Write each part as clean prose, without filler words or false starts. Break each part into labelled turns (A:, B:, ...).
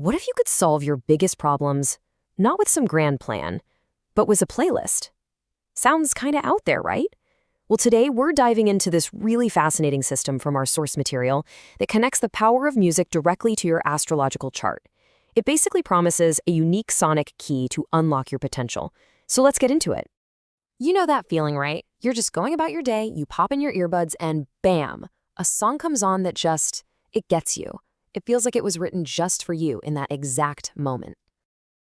A: What if you could solve your biggest problems, not with some grand plan, but with a playlist? Sounds kinda out there, right? Well, today we're diving into this really fascinating system from our source material that connects the power of music directly to your astrological chart. It basically promises a unique sonic key to unlock your potential. So let's get into it. You know that feeling, right? You're just going about your day, you pop in your earbuds, and bam, a song comes on that it gets you. It feels like it was written just for you in that exact moment.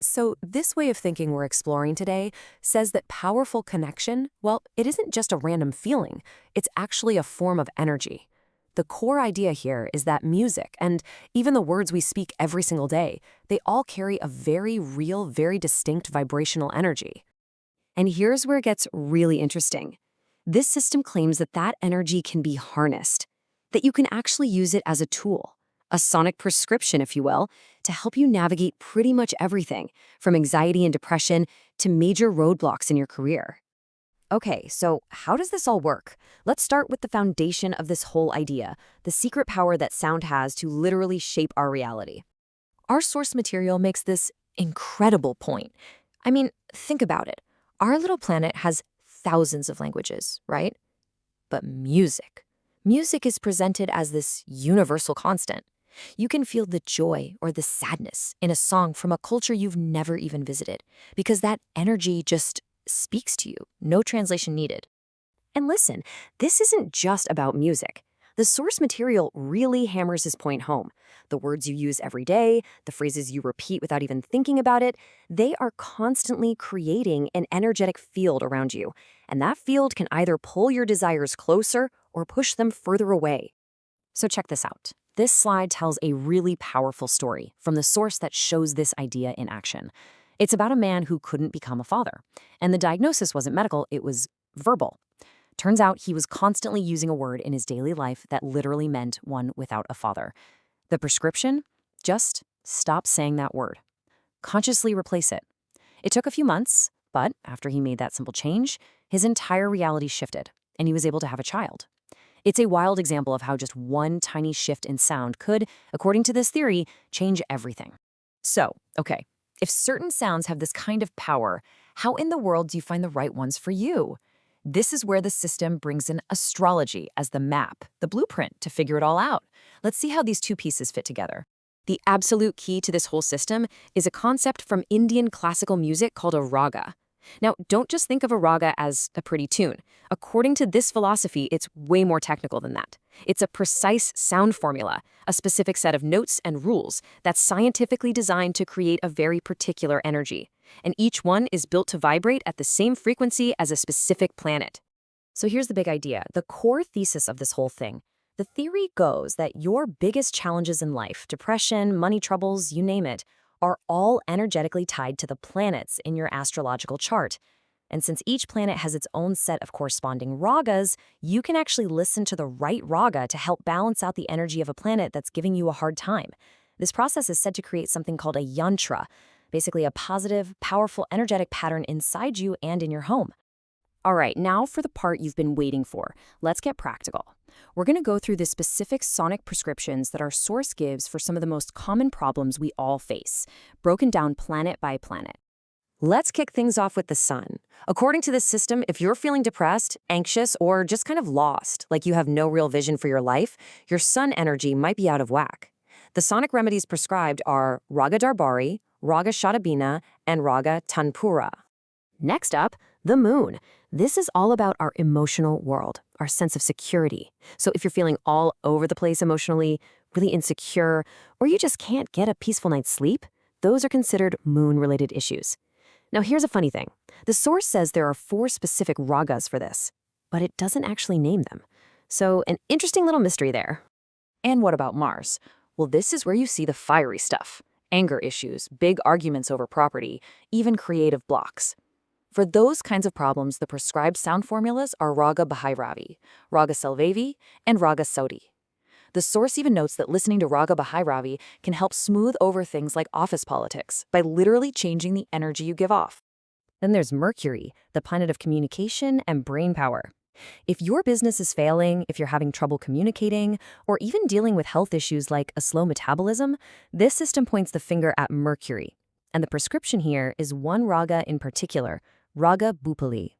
A: So this way of thinking we're exploring today says that powerful connection, well, it isn't just a random feeling. It's actually a form of energy. The core idea here is that music, and even the words we speak every single day, they all carry a very real, very distinct vibrational energy. And here's where it gets really interesting. This system claims that that energy can be harnessed, that you can actually use it as a tool, a sonic prescription, if you will, to help you navigate pretty much everything, from anxiety and depression to major roadblocks in your career. Okay, so how does this all work? Let's start with the foundation of this whole idea, the secret power that sound has to literally shape our reality. Our source material makes this incredible point. I mean, think about it. Our little planet has thousands of languages, right? But music is presented as this universal constant. You can feel the joy or the sadness in a song from a culture you've never even visited, because that energy just speaks to you, no translation needed. And listen, this isn't just about music. The source material really hammers his point home. The words you use every day, the phrases you repeat without even thinking about it, they are constantly creating an energetic field around you. And that field can either pull your desires closer or push them further away. So check this out. This slide tells a really powerful story from the source that shows this idea in action. It's about a man who couldn't become a father. And the diagnosis wasn't medical, it was verbal. Turns out he was constantly using a word in his daily life that literally meant one without a father. The prescription? Just stop saying that word. Consciously replace it. It took a few months, but after he made that simple change, his entire reality shifted, and he was able to have a child. It's a wild example of how just one tiny shift in sound could, according to this theory, change everything. So, okay, if certain sounds have this kind of power, how in the world do you find the right ones for you? This is where the system brings in astrology as the map, the blueprint to figure it all out. Let's see how these two pieces fit together. The absolute key to this whole system is a concept from Indian classical music called a raga. Now, don't just think of a raga as a pretty tune. According to this philosophy, it's way more technical than that. It's a precise sound formula, a specific set of notes and rules that's scientifically designed to create a very particular energy. And each one is built to vibrate at the same frequency as a specific planet. So here's the big idea, the core thesis of this whole thing. The theory goes that your biggest challenges in life, depression, money troubles, you name it, are all energetically tied to the planets in your astrological chart. And since each planet has its own set of corresponding ragas, you can actually listen to the right raga to help balance out the energy of a planet that's giving you a hard time. This process is said to create something called a yantra, basically a positive, powerful, energetic pattern inside you and in your home. All right, now for the part you've been waiting for. Let's get practical. We're going to go through the specific sonic prescriptions that our source gives for some of the most common problems we all face, broken down planet by planet. Let's kick things off with the sun. According to this system, if you're feeling depressed, anxious, or just kind of lost, like you have no real vision for your life, your sun energy might be out of whack. The sonic remedies prescribed are Raga Darbari, Raga Shatabina, and Raga Tanpura. Next up, the moon. This is all about our emotional world, our sense of security. So if you're feeling all over the place emotionally, really insecure, or you just can't get a peaceful night's sleep, those are considered moon-related issues. Now here's a funny thing. The source says there are 4 specific ragas for this, but it doesn't actually name them. So an interesting little mystery there. And what about Mars? Well, this is where you see the fiery stuff. Anger issues, big arguments over property, even creative blocks. For those kinds of problems, the prescribed sound formulas are Raga Bhairavi, Raga Selvavi, and Raga Sodhi. The source even notes that listening to Raga Bhairavi can help smooth over things like office politics by literally changing the energy you give off. Then there's Mercury, the planet of communication and brain power. If your business is failing, if you're having trouble communicating, or even dealing with health issues like a slow metabolism, this system points the finger at Mercury. And the prescription here is one raga in particular, Raga Bhupali.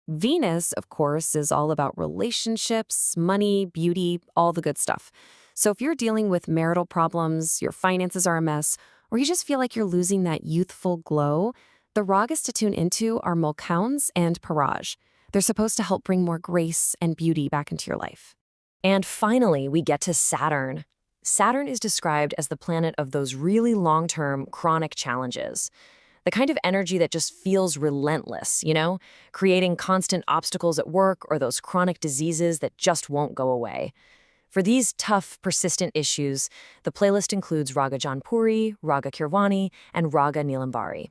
A: Venus, of course, is all about relationships, money, beauty, all the good stuff. So if you're dealing with marital problems, your finances are a mess, or you just feel like you're losing that youthful glow, the ragas to tune into are Mulkauns and Paraj. They're supposed to help bring more grace and beauty back into your life. And finally, we get to Saturn. Saturn is described as the planet of those really long-term, chronic challenges. The kind of energy that just feels relentless, creating constant obstacles at work or those chronic diseases that just won't go away. For these tough, persistent issues, the playlist includes Raga Janpuri, Raga Kirwani, and Raga Nilambari.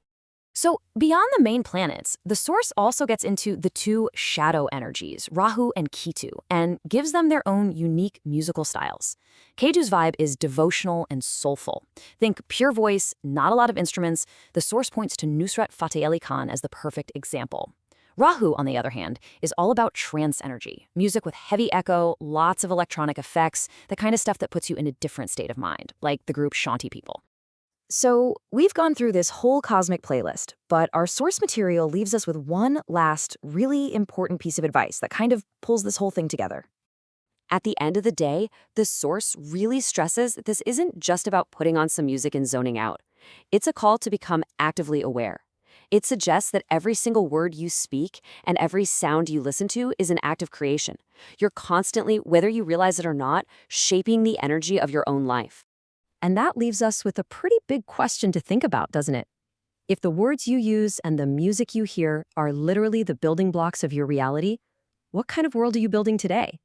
A: So beyond the main planets, the source also gets into the two shadow energies, Rahu and Ketu, and gives them their own unique musical styles. Ketu's vibe is devotional and soulful. Think pure voice, not a lot of instruments. The source points to Nusrat Fateh Ali Khan as the perfect example. Rahu, on the other hand, is all about trance energy, music with heavy echo, lots of electronic effects, the kind of stuff that puts you in a different state of mind, like the group Shanti people. So we've gone through this whole cosmic playlist, but our source material leaves us with one last, really important piece of advice that kind of pulls this whole thing together. At the end of the day, the source really stresses that this isn't just about putting on some music and zoning out. It's a call to become actively aware. It suggests that every single word you speak and every sound you listen to is an act of creation. You're constantly, whether you realize it or not, shaping the energy of your own life. And that leaves us with a pretty big question to think about, doesn't it? If the words you use and the music you hear are literally the building blocks of your reality, what kind of world are you building today?